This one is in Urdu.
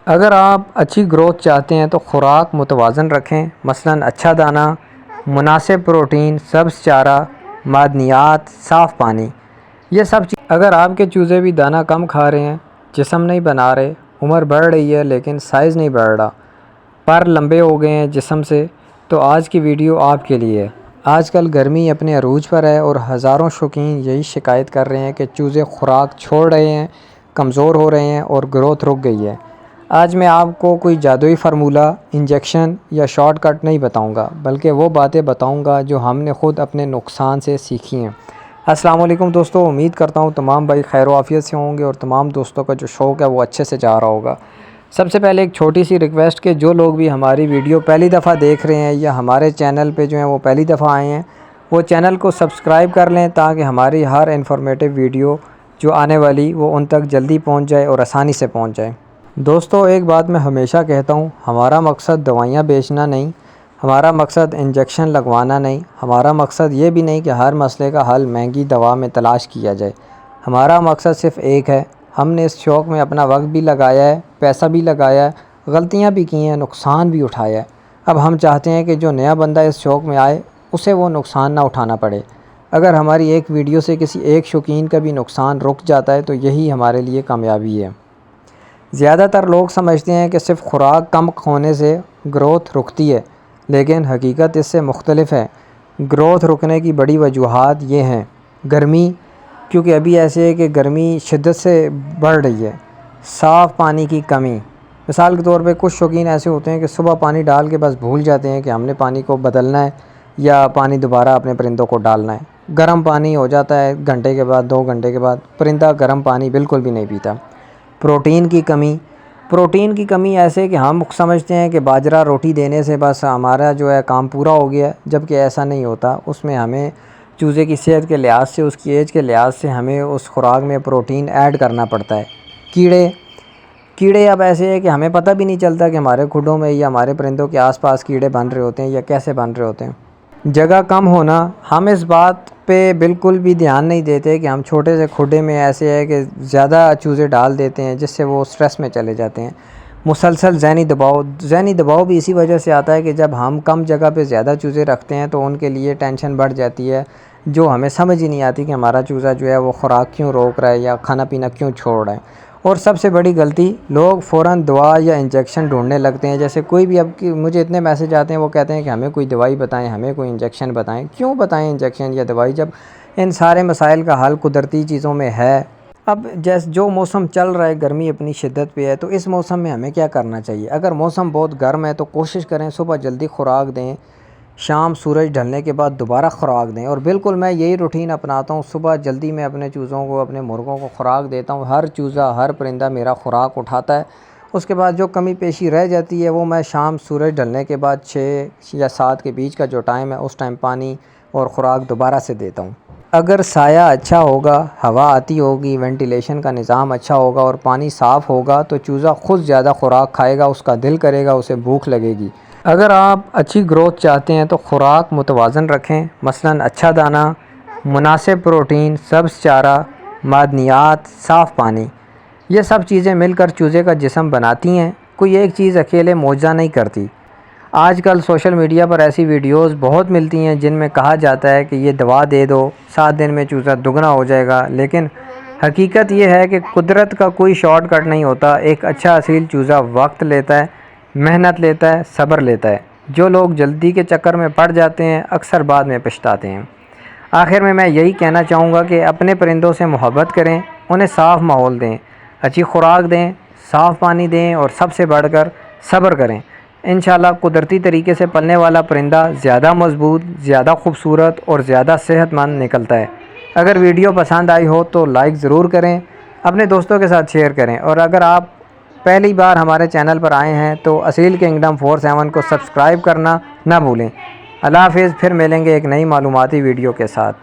اگر آپ اچھی گروتھ چاہتے ہیں تو خوراک متوازن رکھیں، مثلاً اچھا دانہ، مناسب پروٹین، سبز چارہ، معدنیات، صاف پانی، یہ سب چیز۔ اگر آپ کے چوزے بھی دانہ کم کھا رہے ہیں، جسم نہیں بنا رہے، عمر بڑھ رہی ہے لیکن سائز نہیں بڑھ رہا، پر لمبے ہو گئے ہیں جسم سے، تو آج کی ویڈیو آپ کے لیے ہے۔ آج کل گرمی اپنے عروج پر ہے اور ہزاروں شوقین یہی شکایت کر رہے ہیں کہ چوزے خوراک چھوڑ رہے ہیں، کمزور ہو رہے ہیں اور گروتھ رک گئی ہے۔ آج میں آپ کو کوئی جادوئی فارمولہ، انجیکشن یا شارٹ کٹ نہیں بتاؤں گا، بلکہ وہ باتیں بتاؤں گا جو ہم نے خود اپنے نقصان سے سیکھی ہیں۔ السلام علیکم دوستو، امید کرتا ہوں تمام بھائی خیر و عافیت سے ہوں گے اور تمام دوستوں کا جو شوق ہے وہ اچھے سے جا رہا ہوگا۔ سب سے پہلے ایک چھوٹی سی ریکویسٹ کہ جو لوگ بھی ہماری ویڈیو پہلی دفعہ دیکھ رہے ہیں یا ہمارے چینل پہ جو ہیں وہ پہلی دفعہ آئے ہیں، وہ چینل کو سبسکرائب کر لیں تاکہ ہماری ہر انفارمیٹیو ویڈیو جو آنے والی وہ ان تک جلدی پہنچ جائے اور آسانی سے پہنچ جائے۔ دوستو، ایک بات میں ہمیشہ کہتا ہوں، ہمارا مقصد دوائیاں بیچنا نہیں، ہمارا مقصد انجیکشن لگوانا نہیں، ہمارا مقصد یہ بھی نہیں کہ ہر مسئلے کا حل مہنگی دوا میں تلاش کیا جائے۔ ہمارا مقصد صرف ایک ہے۔ ہم نے اس شوق میں اپنا وقت بھی لگایا ہے، پیسہ بھی لگایا ہے، غلطیاں بھی کی ہیں، نقصان بھی اٹھایا ہے۔ اب ہم چاہتے ہیں کہ جو نیا بندہ اس شوق میں آئے اسے وہ نقصان نہ اٹھانا پڑے۔ اگر ہماری ایک ویڈیو سے کسی ایک شوقین کا بھی نقصان رک جاتا ہے تو یہی ہمارے لیے کامیابی ہے۔ زیادہ تر لوگ سمجھتے ہیں کہ صرف خوراک کم کھانے سے گروتھ رکتی ہے، لیکن حقیقت اس سے مختلف ہے۔ گروتھ رکنے کی بڑی وجوہات یہ ہیں: گرمی، کیونکہ ابھی ایسے ہے کہ گرمی شدت سے بڑھ رہی ہے، صاف پانی کی کمی۔ مثال کے طور پہ کچھ شوقین ایسے ہوتے ہیں کہ صبح پانی ڈال کے بس بھول جاتے ہیں کہ ہم نے پانی کو بدلنا ہے یا پانی دوبارہ اپنے پرندوں کو ڈالنا ہے۔ گرم پانی ہو جاتا ہے گھنٹے کے بعد، 2 گھنٹے کے بعد، پرندہ گرم پانی بالکل بھی نہیں پیتا۔ پروٹین کی کمی۔ پروٹین کی کمی ایسے کہ ہم سمجھتے ہیں کہ باجرہ روٹی دینے سے بس ہمارا جو ہے کام پورا ہو گیا، جبکہ ایسا نہیں ہوتا۔ اس میں ہمیں چوزے کی صحت کے لحاظ سے، اس کی ایج کے لحاظ سے ہمیں اس خوراک میں پروٹین ایڈ کرنا پڑتا ہے۔ کیڑے اب ایسے ہے کہ ہمیں پتہ بھی نہیں چلتا کہ ہمارے کھڈوں میں یا ہمارے پرندوں کے آس پاس کیڑے بن رہے ہوتے ہیں یا کیسے بن رہے ہوتے ہیں۔ جگہ کم ہونا۔ ہم اس بات پہ بالکل بھی دھیان نہیں دیتے کہ ہم چھوٹے سے کھڈے میں ایسے ہے کہ زیادہ چوزے ڈال دیتے ہیں جس سے وہ سٹریس میں چلے جاتے ہیں۔ مسلسل ذہنی دباؤ۔ ذہنی دباؤ بھی اسی وجہ سے آتا ہے کہ جب ہم کم جگہ پہ زیادہ چوزے رکھتے ہیں تو ان کے لیے ٹینشن بڑھ جاتی ہے، جو ہمیں سمجھ ہی نہیں آتی کہ ہمارا چوزا جو ہے وہ خوراک کیوں روک رہا ہے یا کھانا پینا کیوں چھوڑ رہا ہے۔ اور سب سے بڑی غلطی، لوگ فوراً دوا یا انجیکشن ڈھونڈنے لگتے ہیں۔ جیسے کوئی بھی مجھے اتنے میسج آتے ہیں، وہ کہتے ہیں کہ ہمیں کوئی دوائی بتائیں، ہمیں کوئی انجیکشن بتائیں۔ کیوں بتائیں انجیکشن یا دوائی جب ان سارے مسائل کا حل قدرتی چیزوں میں ہے؟ اب جو موسم چل رہا ہے، گرمی اپنی شدت پہ ہے، تو اس موسم میں ہمیں کیا کرنا چاہیے؟ اگر موسم بہت گرم ہے تو کوشش کریں صبح جلدی خوراک دیں، شام سورج ڈھلنے کے بعد دوبارہ خوراک دیں۔ اور بالکل میں یہی روٹین اپناتا ہوں، صبح جلدی میں اپنے چوزوں کو، اپنے مرغوں کو خوراک دیتا ہوں۔ ہر چوزا، ہر پرندہ میرا خوراک اٹھاتا ہے۔ اس کے بعد جو کمی پیشی رہ جاتی ہے وہ میں شام سورج ڈھلنے کے بعد 6 یا 7 کے بیچ کا جو ٹائم ہے اس ٹائم پانی اور خوراک دوبارہ سے دیتا ہوں۔ اگر سایہ اچھا ہوگا، ہوا آتی ہوگی، وینٹیلیشن کا نظام اچھا ہوگا اور پانی صاف ہوگا تو چوزا خود زیادہ خوراک کھائے گا، اس کا دل کرے گا، اسے بھوک لگے گی۔ اگر آپ اچھی گروتھ چاہتے ہیں تو خوراک متوازن رکھیں، مثلاً اچھا دانہ، مناسب پروٹین، سبز چارہ، معدنیات، صاف پانی، یہ سب چیزیں مل کر چوزے کا جسم بناتی ہیں۔ کوئی ایک چیز اکیلے معجزہ نہیں کرتی۔ آج کل سوشل میڈیا پر ایسی ویڈیوز بہت ملتی ہیں جن میں کہا جاتا ہے کہ یہ دوا دے دو، 7 دن میں چوزا دگنا ہو جائے گا، لیکن حقیقت یہ ہے کہ قدرت کا کوئی شارٹ کٹ نہیں ہوتا۔ ایک اچھا اصیل چوزا وقت لیتا ہے، محنت لیتا ہے، صبر لیتا ہے۔ جو لوگ جلدی کے چکر میں پڑ جاتے ہیں اکثر بعد میں پچھتاتے ہیں۔ آخر میں یہی کہنا چاہوں گا کہ اپنے پرندوں سے محبت کریں، انہیں صاف ماحول دیں، اچھی خوراک دیں، صاف پانی دیں اور سب سے بڑھ کر صبر کریں۔ انشاءاللہ قدرتی طریقے سے پلنے والا پرندہ زیادہ مضبوط، زیادہ خوبصورت اور زیادہ صحت مند نکلتا ہے۔ اگر ویڈیو پسند آئی ہو تو لائک ضرور کریں، اپنے دوستوں کے ساتھ شیئر کریں، اور اگر آپ پہلی بار ہمارے چینل پر آئے ہیں تو اصیل کنگڈم 47 کو سبسکرائب کرنا نہ بھولیں۔ اللہ حافظ، پھر ملیں گے ایک نئی معلوماتی ویڈیو کے ساتھ۔